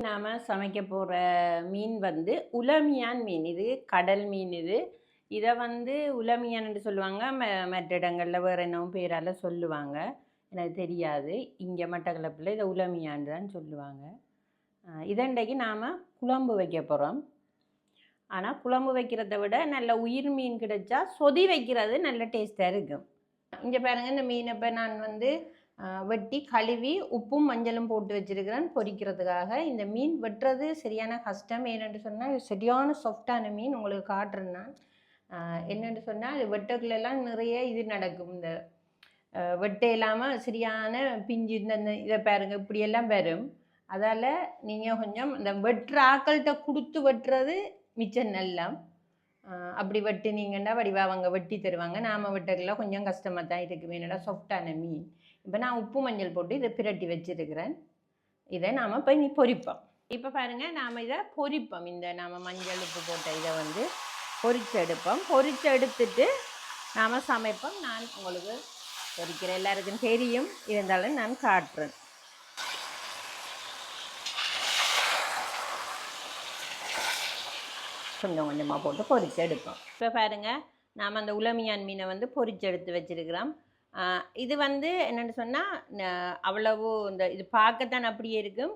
நாம் சமைக்க போகிற மீன் வந்து உலமியான் மீன். இது கடல் மீன். இதை வந்து உலமியான்னு சொல்லுவாங்க. மற்ற இடங்களில் வேறு என்னவும் பேரால் சொல்லுவாங்க, எனக்கு தெரியாது. இங்கே மட்டக்களப்பில் இதை உலமியான் தான் சொல்லுவாங்க. இதண்டைக்கு நாம் குழம்பு வைக்க போகிறோம். ஆனால் குழம்பு வைக்கிறத விட நல்ல உயிர் மீன் கிடைச்சா சொதி வைக்கிறது நல்ல டேஸ்ட்டாக இருக்கும். இங்கே பாருங்கள், இந்த மீனை இப்போ நான் வந்து வெட்டி கழுவி உப்பும் மஞ்சளும் போட்டு வச்சுருக்கிறேன் பொரிக்கிறதுக்காக. இந்த மீன் வெட்டுறது சரியான கஷ்டம். என்னென்று சொன்னால் சரியான சாஃப்டான மீன். உங்களுக்கு காட்டுறேன் நான். என்னென்று சொன்னால் வெட்டக்குள்ளெல்லாம் நிறைய இது நடக்கும். இந்த வெட்ட இல்லாமல் சரியான பிஞ்சு இந்த இதை பாருங்கள் இப்படியெல்லாம் வரும். அதால் நீங்கள் கொஞ்சம் இந்த வெட்டுற ஆக்கள்கிட்ட கொடுத்து வெட்டுறது மிச்சம் நல்லா. அப்படி வெட்டினீங்கன்னா வடிவா அவங்க வெட்டி தருவாங்க. நாம் வெட்டக்குள்ள கொஞ்சம் கஷ்டமாக தான் இருக்குது. என்னடா சாஃப்டான மீன். இப்போ நான் உப்பு மஞ்சள் போட்டு இதை பிரட்டி வச்சுருக்கிறேன். இதை நாம் இப்போ நீ பொரிப்போம். இப்போ பாருங்கள், நாம் இதை பொரிப்போம். இந்த நாம் மஞ்சள் உப்பு போட்ட இதை வந்து பொரிச்சு எடுப்போம். பொரிச்சு எடுத்துட்டு நாம் சமைப்போம். நான் உங்களுக்கு பொரிக்கிறேன், எல்லாருக்கும் தெரியும், இருந்தாலும் நான் காட்டுறேன். கொஞ்சம் கொஞ்சமாக போட்டு பொரிச்சு எடுப்போம். இப்போ பாருங்கள், நாம் அந்த உலமியான் மீனை வந்து பொரிச்சு எடுத்து வச்சுருக்கிறோம். இது வந்து என்னென்னு சொன்னால் அவ்வளவு இந்த இது பார்க்கத்தான் அப்படியே இருக்கும்,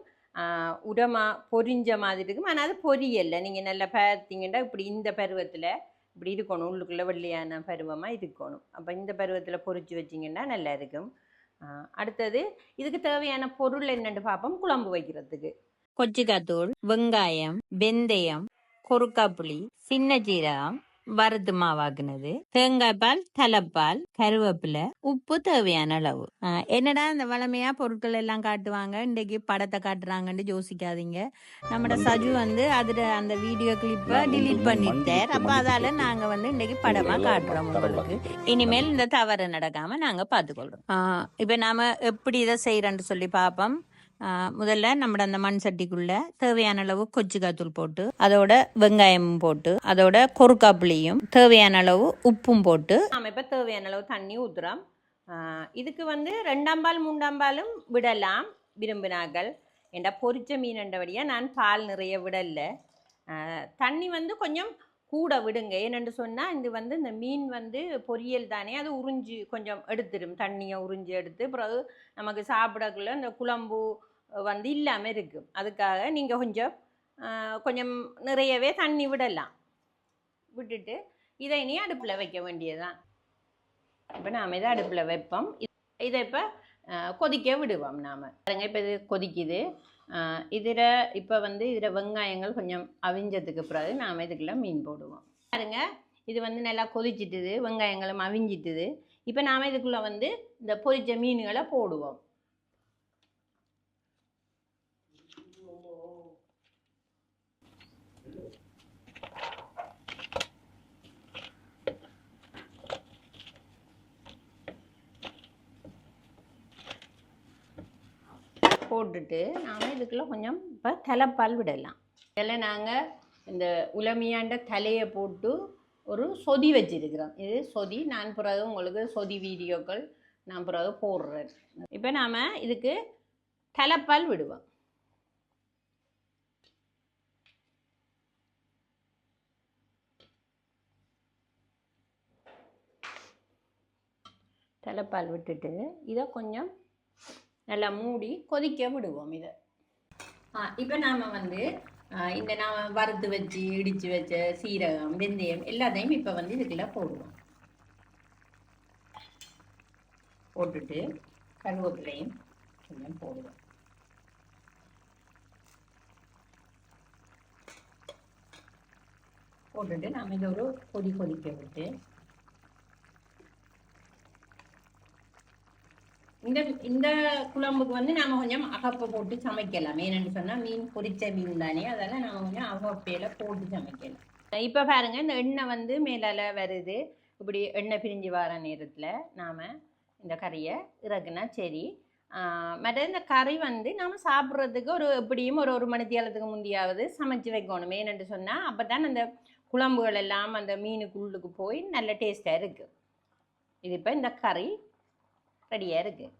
உரமாக பொரிஞ்ச மாதிரி இருக்கும். ஆனால் அது பொரியலை நீங்கள் நல்லா பார்த்தீங்கன்னா இப்படி இந்த பருவத்தில் இப்படி இருக்கணும். உள்ளுக்குள்ளே வெள்ளையான பருவமாக இருக்கணும். அப்போ இந்த பருவத்தில் பொரிச்சு வச்சிங்கன்னா நல்லா இருக்கும். அடுத்தது இதுக்கு தேவையான பொருள் என்னென்னு பார்ப்போம். குழம்பு வைக்கிறதுக்கு கொச்சிக்காத்தூள், வெங்காயம், வெந்தயம், கொருக்காப்புளி, சின்ன ஜீரகம், வறுத்து மாவாக்குனது, தேங்காய் பால், தலைப்பால், கருவேப்பிலை, உப்பு தேவையான அளவு. என்னடா இந்த வளமையா பொருட்கள் எல்லாம் காட்டுவாங்க, இன்றைக்கு படத்தை காட்டுறாங்கன்னு யோசிக்காதீங்க. நம்மட சஜு வந்து அதுல அந்த வீடியோ கிளிப்பை டிலீட் பண்ணிட்டார். அப்ப அதால நாங்க வந்து இன்றைக்கு படமா காட்டுறோம் உங்களுக்கு. இனிமேல் இந்த தவறு நடக்காம நாங்க பார்த்துக்கொள்றோம். இப்ப நாம எப்படி இதை செய்யறோன்னு சொல்லி பார்ப்போம். முதல்ல நம்மட அந்த மண் சட்டிக்குள்ள தேவையான அளவு கொச்சிக்காத்தூள் போட்டு, அதோட வெங்காயமும் போட்டு, அதோட கொருக்காப்புளியும், தேவையான அளவு உப்பும் போட்டு நம்ம இப்போ தேவையான அளவு தண்ணி ஊற்றுறோம். இதுக்கு வந்து 2ஆம் பால் 3ஆம் பாலும் விடலாம் விரும்பினார்கள். ஏண்டா பொரிச்ச மீனண்டபடியாக நான் பால் நிறைய விடலை. தண்ணி வந்து கொஞ்சம் கூட விடுங்க. ஏனென்று சொன்னால் இது வந்து இந்த மீன் வந்து பொரியல் தானே, அது உறிஞ்சி கொஞ்சம் எடுத்துடும். தண்ணியை உறிஞ்சி எடுத்து பிறகு நமக்கு சாப்பிடக்குள்ள இந்த குழம்பு வந்து இல்லாமல் இருக்கும். அதுக்காக நீங்கள் கொஞ்சம் நிறையவே தண்ணி விடலாம். விட்டுட்டு இதை இனி அடுப்பில் வைக்க வேண்டியதுதான். இப்போ நாம் இதை அடுப்பில் வைப்போம். இதை இப்போ கொதிக்க விடுவோம். நாம் பாருங்க, இப்போ இது கொதிக்குது. இதில் இப்போ வந்து இதில் வெங்காயங்கள் கொஞ்சம் அவிஞ்சதுக்கு பிறகு நாம் இதுக்குள்ள மீன் போடுவோம். பாருங்க, இது வந்து நல்லா கொதிச்சிட்டுது, வெங்காயங்களும் அவிஞ்சிட்டுது. இப்போ நாம் இதுக்குள்ளே வந்து இந்த பொரிச்ச மீன்களை போடுவோம். போட்டுட்டு நாம் இதுக்குள்ளே கொஞ்சம் இப்போ தலைப்பால் விடலாம். இதில் நாங்கள் இந்த உலமியாண்ட தலையை போட்டு ஒரு சொதி வச்சிருக்கிறோம். இது சொதி. நான் பிறகு உங்களுக்கு சொதி வீடியோக்கள் நான் பிறகு போடுறேன். இப்போ நாம் இதுக்கு தலைப்பால் விடுவோம். தலைப்பால் விட்டுட்டு இதை கொஞ்சம் நல்லா மூடி கொதிக்க விடுவோம். இதை இப்போ நாம் வந்து இந்த நாம் வறுத்து வச்சு இடித்து வச்ச சீரகம், வெந்தயம் எல்லாத்தையும் இப்போ வந்து இதுக்குள்ள போடுவோம். போட்டுட்டு கருவேப்பிலையும் கொஞ்சம் போடுவோம். போட்டுட்டு நாம் இதை ஒரு கொதிக்க விட்டு இந்த குழம்புக்கு வந்து நாம் கொஞ்சம் அகப்பை போட்டு சமைக்கலாம். ஏன்னு சொன்னால் மீன் பொரிச்ச மீன் தானே, அதெல்லாம் நாம் கொஞ்சம் அகப்பையில் போட்டு சமைக்கலாம். இப்போ பாருங்கள், இந்த எண்ணெய் வந்து மேலால் வருது. இப்படி எண்ணெய் பிரிஞ்சு வர நேரத்தில் நாம் இந்த கறியை இறக்குனா சரி. மற்ற இந்த கறி வந்து நாம் சாப்பிட்றதுக்கு எப்படியும் ஒரு மணி நேரத்துக்கு முந்தியாவது சமைச்சு வைக்கணும். ஏன்னு சொன்னால் அப்போ தான் அந்த குழம்புகள் எல்லாம் அந்த மீனுக்குள்ளுக்கு போய் நல்ல டேஸ்ட்டாக இருக்குது. இது இப்போ இந்த கறி ரெடியாக இருக்குது.